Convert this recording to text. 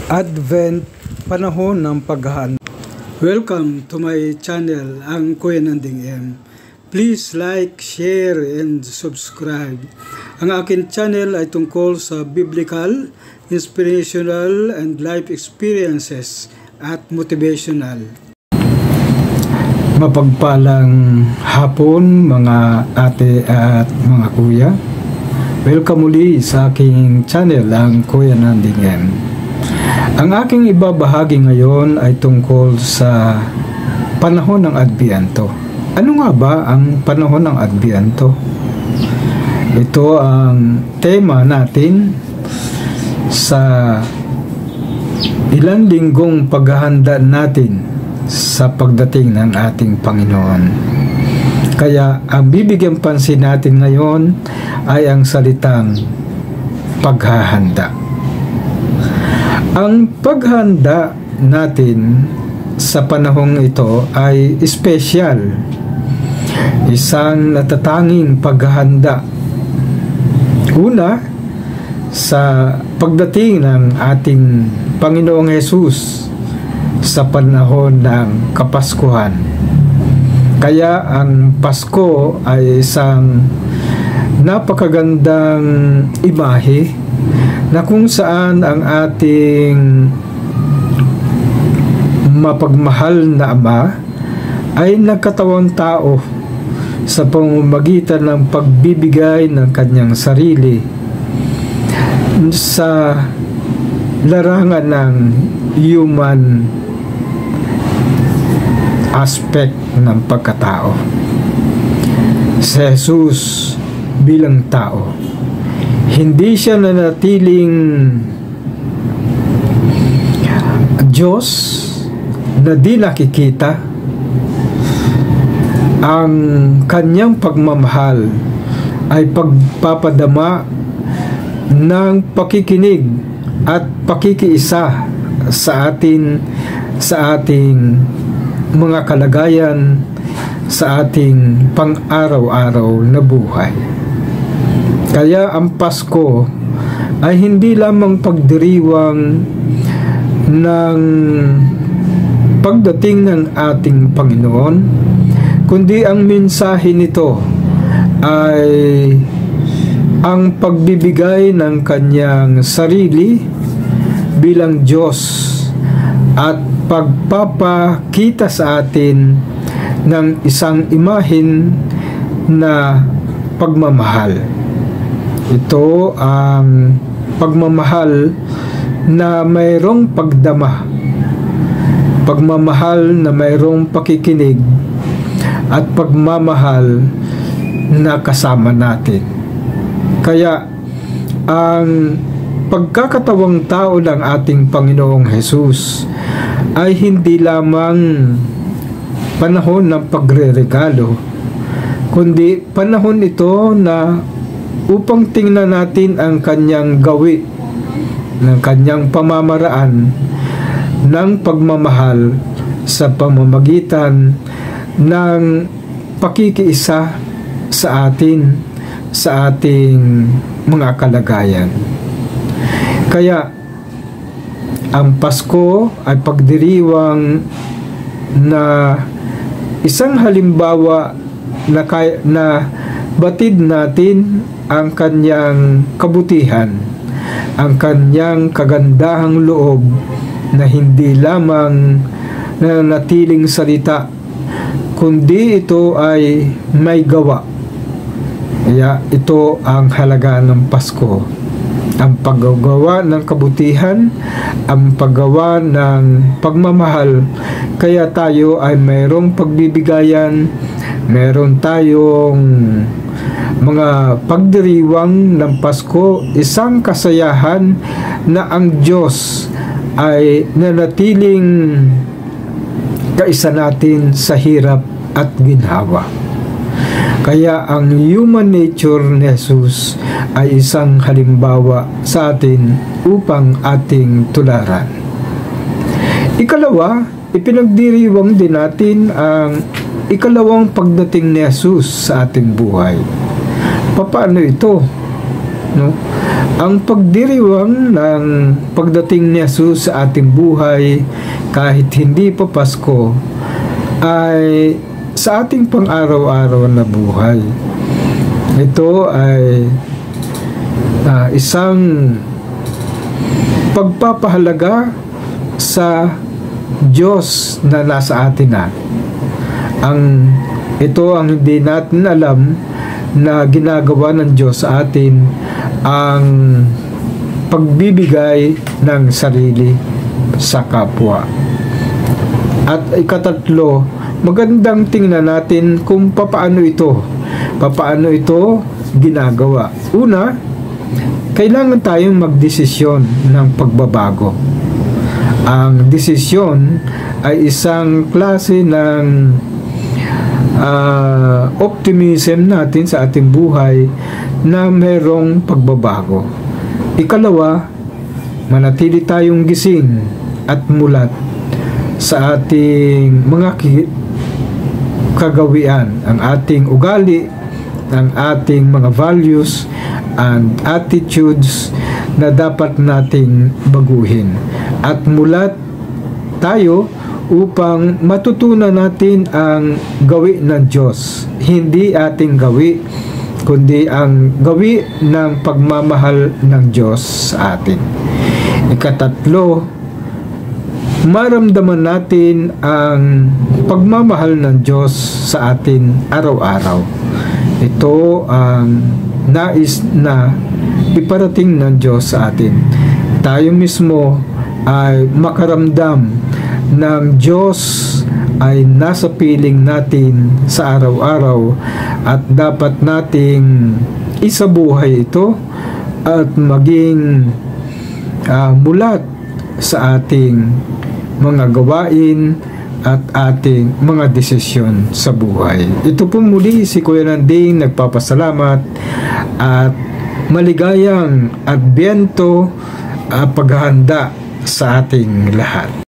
Advent, panahon ng paghahanda. Welcome to my channel, ang Kuya Nanding M. Please like, share, and subscribe. Ang akin channel ay tungkol sa biblical, inspirational, and life experiences at motivational. Mapagpalang hapon mga ate at mga kuya. Welcome muli sa aking channel, ang Kuya Nanding M. Ang aking ibabahagi ngayon ay tungkol sa panahon ng Adbyento. Ano nga ba ang panahon ng Adbyento? Ito ang tema natin sa ilang linggong paghahanda natin sa pagdating ng ating Panginoon. Kaya ang bibigyan pansin natin ngayon ay ang salitang paghahanda. Ang paghahanda natin sa panahong ito ay espesyal. Isang natatanging paghahanda. Una, sa pagdating ng ating Panginoong Hesus sa panahon ng Kapaskuhan. Kaya ang Pasko ay isang napakagandang imahe na kung saan ang ating mapagmahal na Ama ay nagkatawang tao sa pamamagitan ng pagbibigay ng kanyang sarili sa larangan ng human aspect ng pagkatao. Si Jesus bilang tao, hindi siya nanatiling Diyos na di nakikita. Ang kanyang pagmamahal ay pagpapadama ng pakikinig at pakikiisa sa ating mga kalagayan, sa ating pang-araw-araw na buhay. Kaya ang Pasko ay hindi lamang pagdiriwang ng pagdating ng ating Panginoon, kundi ang mensahe nito ay ang pagbibigay ng kanyang sarili bilang Diyos at pagpapakita sa atin ng isang imahen na pagmamahal. Ito ang pagmamahal na mayroong pagdama, pagmamahal na mayroong pakikinig, at pagmamahal na kasama natin. Kaya ang pagkakatawang tao ng ating Panginoong Hesus ay hindi lamang panahon ng pagreregalo, kundi panahon ito na upang tingnan natin ang kanyang gawi, ng kanyang pamamaraan ng pagmamahal sa pamamagitan ng pakikiisa sa atin, sa ating mga kalagayan. Kaya ang Pasko ay pagdiriwang na isang halimbawa na batid natin ang kanyang kabutihan, ang kanyang kagandahang loob na hindi lamang nanatiling salita, kundi ito ay may gawa. Kaya ito ang halaga ng Pasko, ang paggawa ng kabutihan, ang paggawa ng pagmamahal. Kaya tayo ay mayroong pagbibigayan, mayroon tayong mga pagdiriwang ng Pasko, isang kasayahan na ang Diyos ay nanatiling kaisa natin sa hirap at ginhawa. Kaya ang human nature ni Jesus ay isang halimbawa sa atin upang ating tularan. Ikalawa, ipinagdiriwang din natin ang ikalawang pagdating ni Jesus sa ating buhay. Paano ito? No? Ang pagdiriwang ng pagdating ni Jesus sa ating buhay kahit hindi pa Pasko ay sa ating pang-araw-araw na buhay. Ito ay isang pagpapahalaga sa Diyos na nasa atin na. Ito ang hindi natin alam na ginagawa ng Diyos sa atin, ang pagbibigay ng sarili sa kapwa. At ikatatlo, magandang tingnan natin kung papaano ito ginagawa. Una, kailangan tayong magdesisyon ng pagbabago. Ang desisyon ay isang klase ng optimism natin sa ating buhay na merong pagbabago. Ikalawa, manatili tayong gising at mulat sa ating mga kagawian, ang ating ugali, ang ating mga values and attitudes na dapat nating baguhin. At mulat tayo upang matutunan natin ang gawi ng Diyos. Hindi ating gawi, kundi ang gawi ng pagmamahal ng Diyos sa atin. Ikatatlo, maramdaman natin ang pagmamahal ng Diyos sa atin araw-araw. Ito ang nais na iparating ng Diyos sa atin. Tayo mismo ay makaramdam ng Diyos ay nasa piling natin sa araw-araw at dapat nating isabuhay ito at maging mulat sa ating mga gawain at ating mga desisyon sa buhay. Ito po muli si Kuya Nanding nagpapasalamat at maligayang Adbyento paghahanda sa ating lahat.